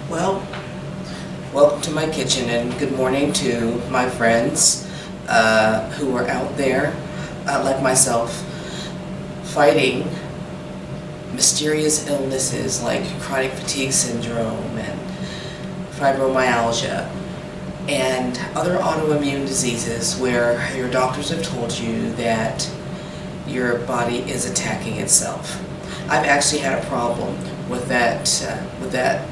Well, welcome to my kitchen and good morning to my friends who are out there, like myself, fighting mysterious illnesses like chronic fatigue syndrome and fibromyalgia and other autoimmune diseases where your doctors have told you that your body is attacking itself. I've actually had a problem with that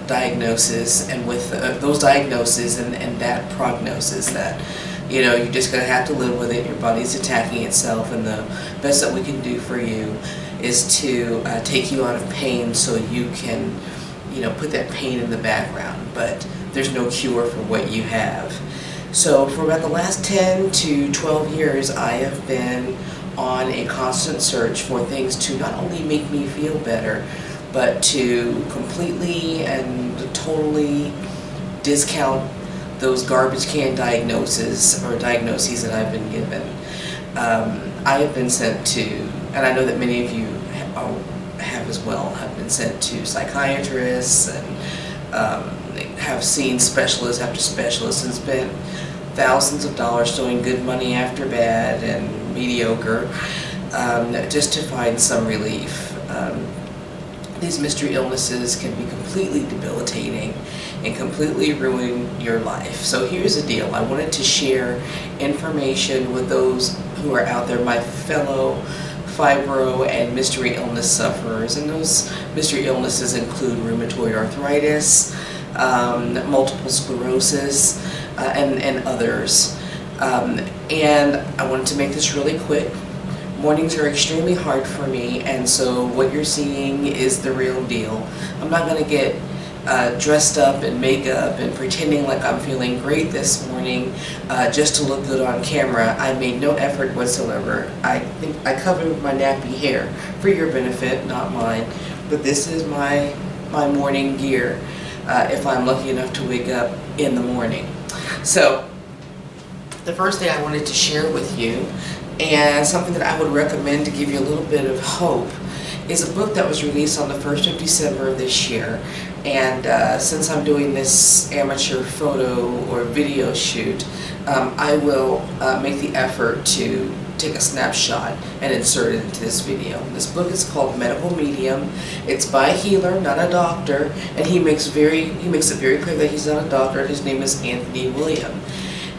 diagnosis and with those diagnoses and that prognosis that you're just going to have to live with it. Your body's attacking itself, and the best that we can do for you is to take you out of pain so you can put that pain in the background, but there's no cure for what you have. So for about the last 10 to 12 years I have been on a constant search for things to not only make me feel better, but to completely and totally discount those garbage can diagnoses that I've been given. I have been sent to, and I know that many of you have as well, have been sent to psychiatrists and have seen specialist after specialist and spent thousands of dollars throwing good money after bad and mediocre just to find some relief. These mystery illnesses can be completely debilitating and completely ruin your life. So here's the deal. I wanted to share information with those who are out there, my fellow fibro and mystery illness sufferers. And those mystery illnesses include rheumatoid arthritis, multiple sclerosis, and others. And I wanted to make this really quick. Mornings are extremely hard for me, and so what you're seeing is the real deal. I'm not going to get dressed up in makeup and pretending like I'm feeling great this morning just to look good on camera. I made no effort whatsoever. I think I covered my nappy hair for your benefit, not mine, but this is my morning gear if I'm lucky enough to wake up in the morning. So the first thing I wanted to share with you, and something that I would recommend to give you a little bit of hope, is a book that was released on the 1st of December of this year. And since I'm doing this amateur photo or video shoot, I will make the effort to take a snapshot and insert it into this video. This book is called Medical Medium. It's by a healer, not a doctor, and he makes it very clear that he's not a doctor. His name is Anthony William.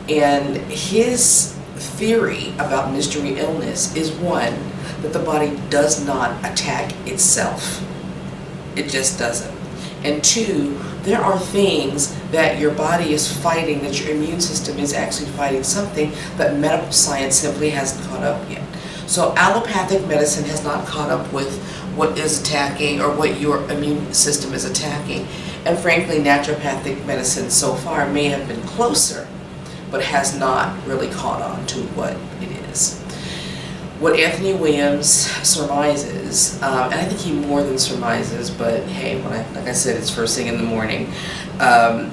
And his theory about mystery illness is, one, that the body does not attack itself. It just doesn't. And two, there are things that your body is fighting, that your immune system is actually fighting something that medical science simply hasn't caught up yet. So allopathic medicine has not caught up with what is attacking or what your immune system is attacking. And frankly, naturopathic medicine so far may have been closer, but has not really caught on to what it is. What Anthony Williams surmises, and I think he more than surmises, but hey, like I said, it's first thing in the morning,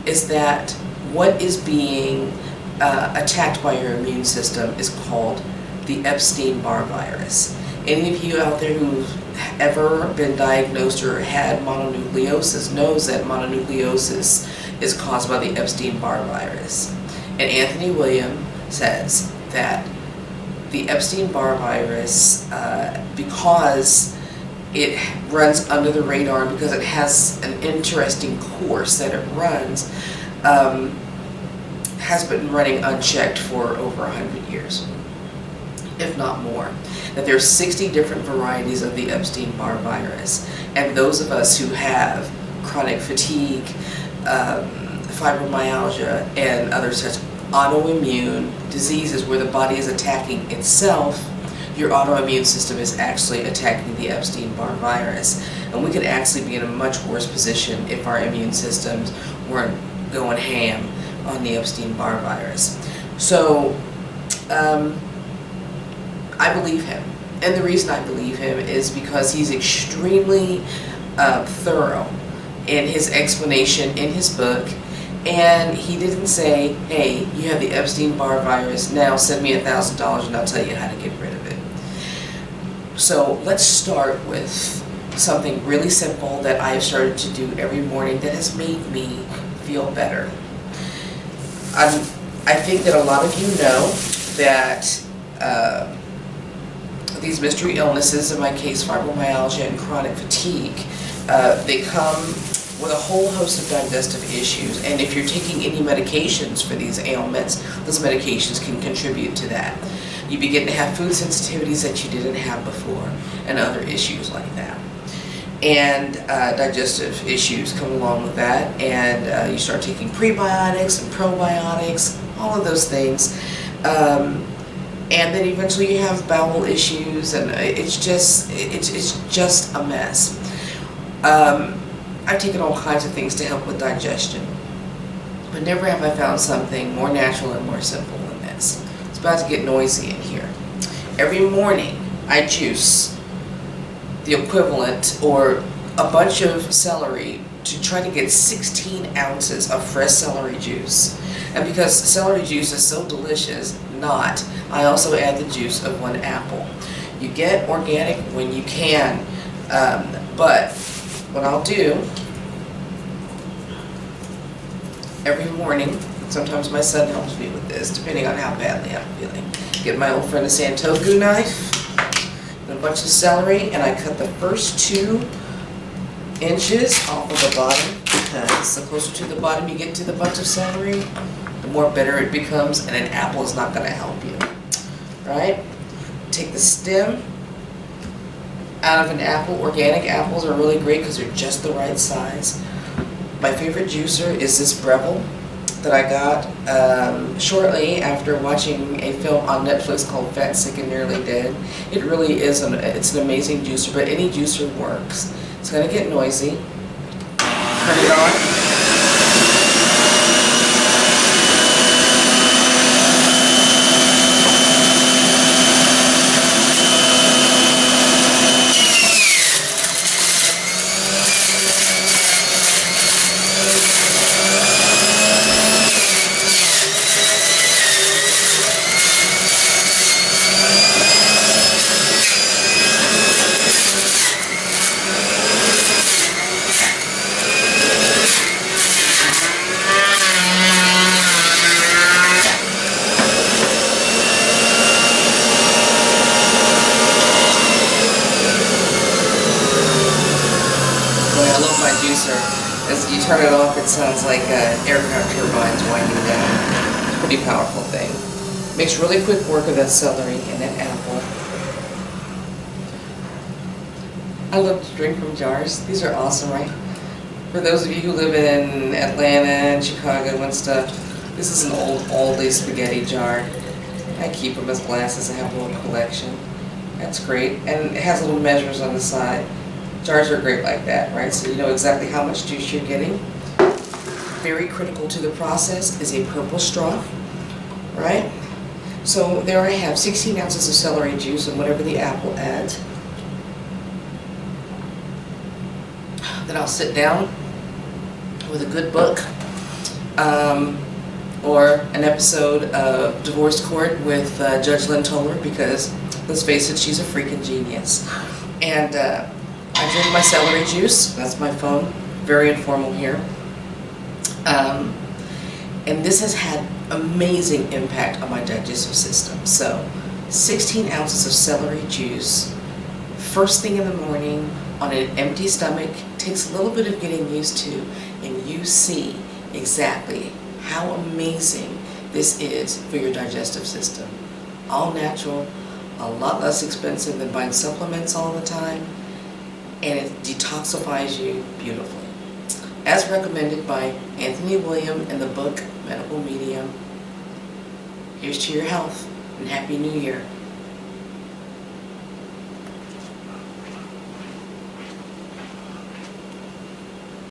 is that what is being attacked by your immune system is called the Epstein Virus. Any of you out there who've ever been diagnosed or had mononucleosis knows that mononucleosis is caused by the Epstein Virus. And Anthony Williams says that the Epstein virus, because it runs under the radar, because it has an interesting course that it runs, has been running unchecked for over 100 years, if not more. That there's 60 different varieties of the Epstein virus, and those of us who have chronic fatigue, fibromyalgia, and other such autoimmune diseases where the body is attacking itself, your autoimmune system is actually attacking the Epstein virus. And we could actually be in a much worse position if our immune systems weren't going ham on the Epstein virus. So I believe him. And the reason I believe him is because he's extremely thorough in his explanation in his book. And he didn't say, hey, you have the Epstein virus, now send me $1,000 and I'll tell you how to get rid of it. So let's start with something really simple that I've started to do every morning that has made me feel better. I think that a lot of you know that these mystery illnesses, in my case fibromyalgia and chronic fatigue, they come with a whole host of digestive issues, and if you're taking any medications for these ailments, those medications can contribute to that. You begin to have food sensitivities that you didn't have before, and other issues like that. And digestive issues come along with that, and you start taking prebiotics and probiotics, all of those things. And then eventually you have bowel issues, and it's just a mess. I've taken all kinds of things to help with digestion, but never have I found something more natural and more simple than this. It's about to get noisy in here. Every morning I juice the equivalent or a bunch of celery to try to get 16 ounces of fresh celery juice. And because celery juice is so delicious, I also add the juice of 1 apple. You get organic when you can, but what I'll do every morning, sometimes my son helps me with this, depending on how badly I'm feeling. Get my old friend a Santoku knife, and a bunch of celery, and I cut the first 2 inches off of the bottom, because the closer to the bottom you get to the bunch of celery, the more bitter it becomes, and an apple is not going to help you. Right? Take the stem out of an apple. Organic apples are really great because they're just the right size. My favorite juicer is this Breville that I got shortly after watching a film on Netflix called Fat, Sick, and Nearly Dead. It really is it's an amazing juicer, but any juicer works. It's going to get noisy. Turn it on. As you turn it off, it sounds like aircraft turbines winding down. It's a pretty powerful thing. Makes really quick work of that celery and that apple. I love to drink from jars. These are awesome, right? For those of you who live in Atlanta and Chicago and stuff, this is an old Aldi spaghetti jar. I keep them as glasses. I have a little collection. That's great. And it has little measures on the side. Jars are great like that, right? So you know exactly how much juice you're getting. Very critical to the process is a purple straw, right? So there I have 16 ounces of celery juice and whatever the apple adds. Then I'll sit down with a good book or an episode of Divorce Court with Judge Lynn Toller, because let's face it, she's a freaking genius. And I drink my celery juice. That's my phone. Very informal here. And this has had amazing impact on my digestive system. So 16 ounces of celery juice, first thing in the morning on an empty stomach, takes a little bit of getting used to, and you see exactly how amazing this is for your digestive system. All natural, a lot less expensive than buying supplements all the time, and it detoxifies you beautifully. As recommended by Anthony William in the book Medical Medium. Here's to your health, and Happy New Year.